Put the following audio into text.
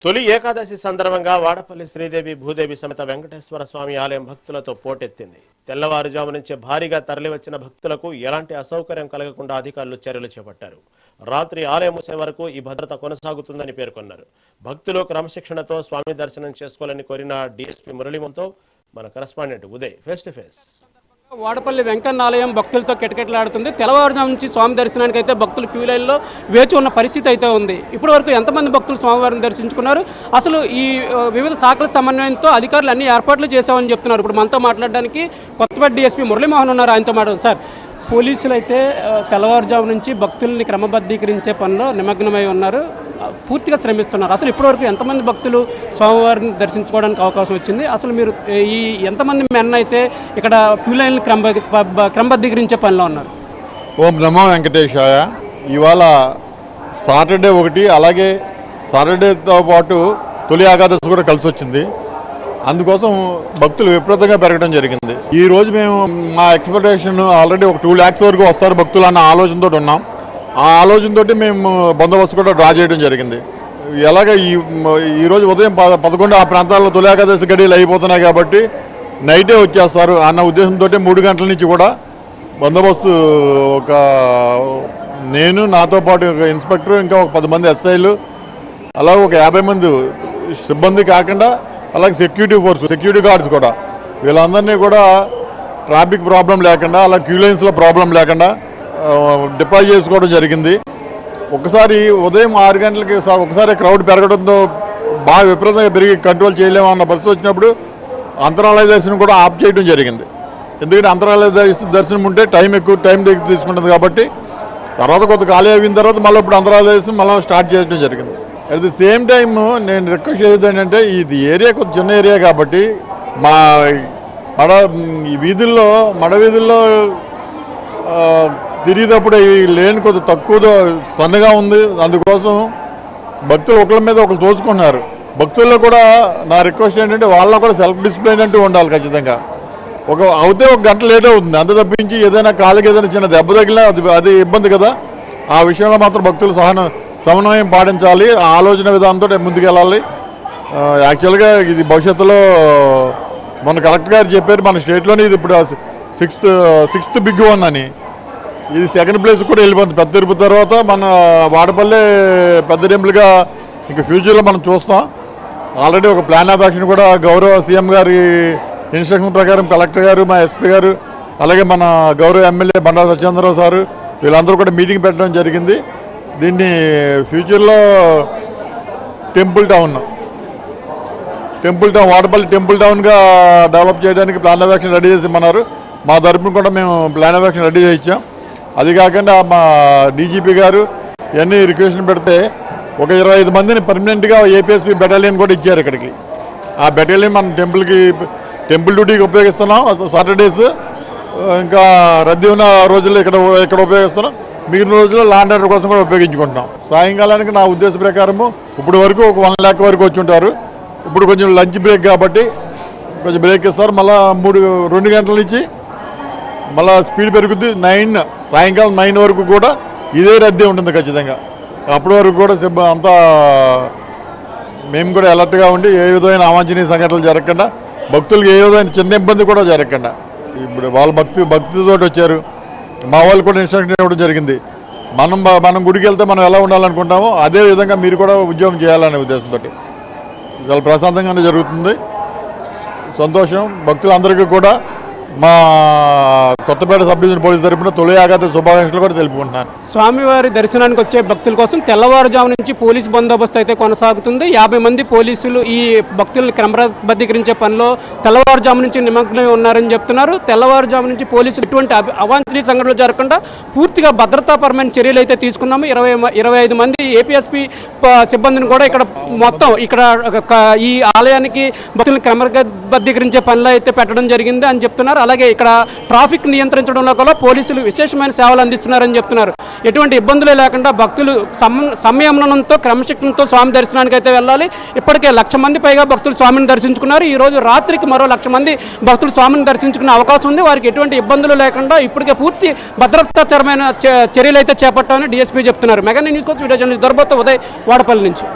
తొలి ఏకాదశి సందర్భంగా వాడపల్లి శ్రీదేవి భూదేవి సమేత వెంకటేశ్వర స్వామి ఆలయం భక్తులతో పోటెత్తింది. తెల్లవారుజాము నుంచి భారీగా తరలివచ్చిన భక్తులకు ఎలాంటి అసౌకర్యం కలగకుండా అధికారులు చర్యలు చేపట్టారు. రాత్రి ఆలయం మూసే వరకు ఈ భద్రత కొనసాగుతుందని పేర్కొన్నారు. భక్తులు క్రమశిక్షణతో స్వామి దర్శనం చేసుకోవాలని కోరిన డీఎస్పీ మురళీమోహన్తో మన correspondent Uday face to face. Vadapalli Venkanna ఆలయం భక్తులతో కిటకిటలాడుతుంది. తెల్లవారుజాము నుంచి స్వామి దర్శనానికి అయితే భక్తులు క్యూ లైన్లో వేచి ఉన్న పరిస్థితి అయితే ఉంది. ఇప్పటి వరకు ఎంతమంది భక్తులు స్వామివారిని దర్శించుకున్నారు, అసలు ఈ వివిధ శాఖల సమన్వయంతో అధికారులు అన్ని ఏర్పాట్లు చేశామని చెప్తున్నారు. ఇప్పుడు మనతో మాట్లాడడానికి కొత్తపేట డీఎస్పీ మురళీమోహన్ ఉన్నారు. ఆయనతో మాట్లాడు. సార్, పోలీసులు అయితే తెల్లవారుజాము నుంచి భక్తుల్ని క్రమబద్ధీకరించే పనిలో నిమగ్నమై ఉన్నారు, పూర్తిగా శ్రమిస్తున్నారు. అసలు ఇప్పటివరకు ఎంతమంది భక్తులు స్వామివారిని దర్శించుకోవడానికి అవకాశం వచ్చింది? అసలు మీరు ఈ ఎంతమంది మెన్ అయితే ఇక్కడ క్యూ లైన్లు క్రమబద్ధీకరించే పనిలో ఉన్నారు? ఓం నమో వెంకటేశాయ. ఇవాళ సాటర్డే ఒకటి, అలాగే సాటర్డేతో పాటు తొలి ఏకాదశి కూడా కలిసి వచ్చింది. అందుకోసం భక్తులు విపరీతంగా పెరగడం జరిగింది. ఈరోజు మేము మా ఎక్స్పెక్టేషన్ ఆల్రెడీ ఒక 2 lakhs వరకు వస్తారు భక్తులు అన్న ఆలోచనతో ఉన్నాం. ఆ ఆలోచనతో మేము బందోబస్తు కూడా డ్రా చేయడం జరిగింది. ఎలాగ ఈరోజు ఉదయం 11 ఆ ప్రాంతాల్లో తొలి ఏకాదశి గడియలు అయిపోతున్నాయి కాబట్టి నైటే వచ్చేస్తారు అన్న ఉద్దేశంతో 3 గంటల నుంచి కూడా బందోబస్తు నేను, నాతో పాటు ఇన్స్పెక్టర్, ఇంకా ఒక 10 మంది ఎస్ఐలు, అలాగే ఒక 50 మంది సిబ్బంది కాకుండా అలాగే సెక్యూరిటీ గార్డ్స్ కూడా, వీళ్ళందరినీ కూడా ట్రాఫిక్ ప్రాబ్లం లేకుండా, అలా క్యూ లైన్స్లో ప్రాబ్లం లేకుండా డిప్లాయ్ చేసుకోవడం జరిగింది. ఒకసారి ఉదయం 6 గంటలకి ఒకసారి క్రౌడ్ పెరగడంతో బాగా విపరీతంగా పెరిగి కంట్రోల్ చేయలేము అన్న పరిస్థితి వచ్చినప్పుడు అంతరాలయ దర్శనం కూడా ఆఫ్ చేయడం జరిగింది. ఎందుకంటే అంతరాలయ దర్శనం ఉంటే టైం తీసుకుంటుంది కాబట్టి తర్వాత కొంత ఖాళీ అయిన తర్వాత మళ్ళీ ఇప్పుడు అంతరాలయ దర్శనం మళ్ళీ స్టార్ట్ చేయడం జరిగింది. అట్ ది సేమ్ టైమ్ నేను రిక్వెస్ట్ చేసేది ఏంటంటే, ఇది ఏరియా కొంచెం చిన్న ఏరియా కాబట్టి మా మడ వీధుల్లో తిరిగేటప్పుడు ఈ లేన్ కొద్దిగా తక్కువ సన్నగా ఉంది. అందుకోసం భక్తులు ఒకళ్ళ మీద ఒకరు తోచుకున్నారు. భక్తుల్లో కూడా నా రిక్వెస్ట్ ఏంటంటే, వాళ్ళ కూడా సెల్ఫ్ డిసిప్లిన్ అంటూ ఉండాలి ఖచ్చితంగా. ఒక గంట లేట్ అవుతుంది, అంత తప్పించి ఏదైనా కాళ్ళకి ఏదైనా చిన్న దెబ్బ తగిలినా అది ఇబ్బంది కదా. ఆ విషయంలో మాత్రం భక్తులు సమన్వయం పాటించాలి, ఆ ఆలోచన విధానంతో ముందుకెళ్ళాలి. యాక్చువల్గా ఇది భవిష్యత్తులో మన కలెక్టర్ గారు చెప్పారు, మన స్టేట్లోనే ఇది ఇప్పుడు సిక్స్త్ బిగ్ వన్ అని. ఇది 2nd ప్లేస్ కూడా వెళ్ళిపోతుంది. పెద్ద తిరుపతి తర్వాత మన వాడపల్లె పెద్ద టెంపుల్గా ఇంకా ఫ్యూచర్లో మనం చూస్తాం. ఆల్రెడీ ఒక ప్లాన్ ఆఫ్ యాక్షన్ కూడా గౌరవ సీఎం గారి ఇన్స్ట్రక్షన్ ప్రకారం కలెక్టర్ గారు, మా ఎస్పీ గారు, అలాగే మన గౌరవ ఎమ్మెల్యే బండారు సత్యేంద్రరావు సారు, వీళ్ళందరూ కూడా మీటింగ్ పెట్టడం జరిగింది. దీన్ని ఫ్యూచర్లో టెంపుల్ టౌన్ వాడపల్లి టెంపుల్ టౌన్గా డెవలప్ చేయడానికి ప్లాన్ ఆఫ్ యాక్షన్ రెడీ చేసి ఇమ్మన్నారు. మా తరపున కూడా మేము ప్లాన్ ఆఫ్ యాక్షన్ రెడీ చేయించాం. అది కాకుండా మా డీజీపీ గారు ఇవన్నీ రిక్వెస్ట్ పెడితే ఒక 25 మందిని పర్మనెంట్గా ఏపీఎస్పీ బెటాలియన్ కూడా ఇచ్చారు ఇక్కడికి. ఆ బెటాలియన్ మన టెంపుల్ డ్యూటీకి ఉపయోగిస్తున్నాం సాటర్డేస్, ఇంకా రద్దీ ఉన్న రోజుల్లో ఇక్కడ ఉపయోగిస్తున్నాం. మిగిలిన రోజుల్లో ల్యాండ్ ఆర్డర్ కోసం కూడా ఉపయోగించుకుంటున్నాం. సాయంకాలానికి నా ఉద్దేశ ప్రకారము ఇప్పుడు వరకు ఒక 1 lakh వరకు వచ్చి ఉంటారు. ఇప్పుడు కొంచెం లంచ్ బ్రేక్ కాబట్టి కొంచెం బ్రేక్ ఇస్తారు. మళ్ళీ 2 గంటల నుంచి మళ్ళీ స్పీడ్ పెరుగుద్ది. సాయంకాలం 9 వరకు కూడా ఇదే రద్దీ ఉంటుంది ఖచ్చితంగా. అప్పటి వరకు కూడా అంతా మేము కూడా అలర్ట్గా ఉండి ఏ విధమైన అవాంఛనీయ సంఘటనలు జరగకుండా, భక్తులకు ఏ విధమైన చిన్న ఇబ్బంది కూడా జరగకుండా. ఇప్పుడు వాళ్ళ భక్తితో వచ్చారు, మా వాళ్ళు కూడా ఇన్స్ట్రక్షన్ ఇవ్వడం జరిగింది. మనం గుడికి వెళ్తే మనం ఎలా ఉండాలనుకుంటామో అదే విధంగా మీరు కూడా ఉద్యోగం చేయాలనే ఉద్దేశంతో చాలా ప్రశాంతంగానే జరుగుతుంది. సంతోషం. భక్తులందరికీ కూడా మా కొత్తపేట సబ్ డివిజన్ పోలీస్ తరపున తొలి ఏకాదశి శుభాకాంక్షలు కూడా తెలుపుకుంటున్నాను. స్వామివారి దర్శనానికి వచ్చే భక్తుల కోసం తెల్లవారుజాము నుంచి పోలీసు బందోబస్తు అయితే కొనసాగుతుంది. 50 మంది పోలీసులు ఈ భక్తులను క్రమబద్ధీకరించే పనిలో తెల్లవారుజాము నుంచి నిమగ్నమై ఉన్నారని చెప్తున్నారు. తెల్లవారుజాము నుంచి పోలీసులు ఎటువంటి అవాంఛనీయ సంఘటనలు జరగకుండా పూర్తిగా భద్రతాపరమైన చర్యలు అయితే తీసుకున్నాము. 25 మంది ఏపీఎస్పీ సిబ్బందిని కూడా ఇక్కడ ఈ ఆలయానికి భక్తులను క్రమబద్ధీకరించే పనిలో అయితే పెట్టడం జరిగింది అని చెప్తున్నారు. అలాగే ఇక్కడ ట్రాఫిక్ నియంత్రించడంలో కూడా పోలీసులు విశేషమైన సేవలు అందిస్తున్నారని చెప్తున్నారు. ఎటువంటి ఇబ్బందులు లేకుండా భక్తులు సంయమనంతో క్రమశిక్షణతో స్వామి దర్శనానికి అయితే వెళ్ళాలి. ఇప్పటికే 1,00,000 మంది పైగా భక్తులు స్వామిని దర్శించుకున్నారు. ఈ రోజు రాత్రికి మరో 1,00,000 మంది భక్తులు స్వామిని దర్శించుకునే అవకాశం ఉంది. వారికి ఎటువంటి ఇబ్బందులు లేకుండా ఇప్పటికే పూర్తి భద్రతాపరమైన చర్యలు అయితే చేపట్టామని డీఎస్పీ చెప్తున్నారు. మెగా న్యూస్ కోసం వీడియో జర్నలిస్ట్ దొరబోత్ ఉదయ్, వాడపల్లి నుంచి.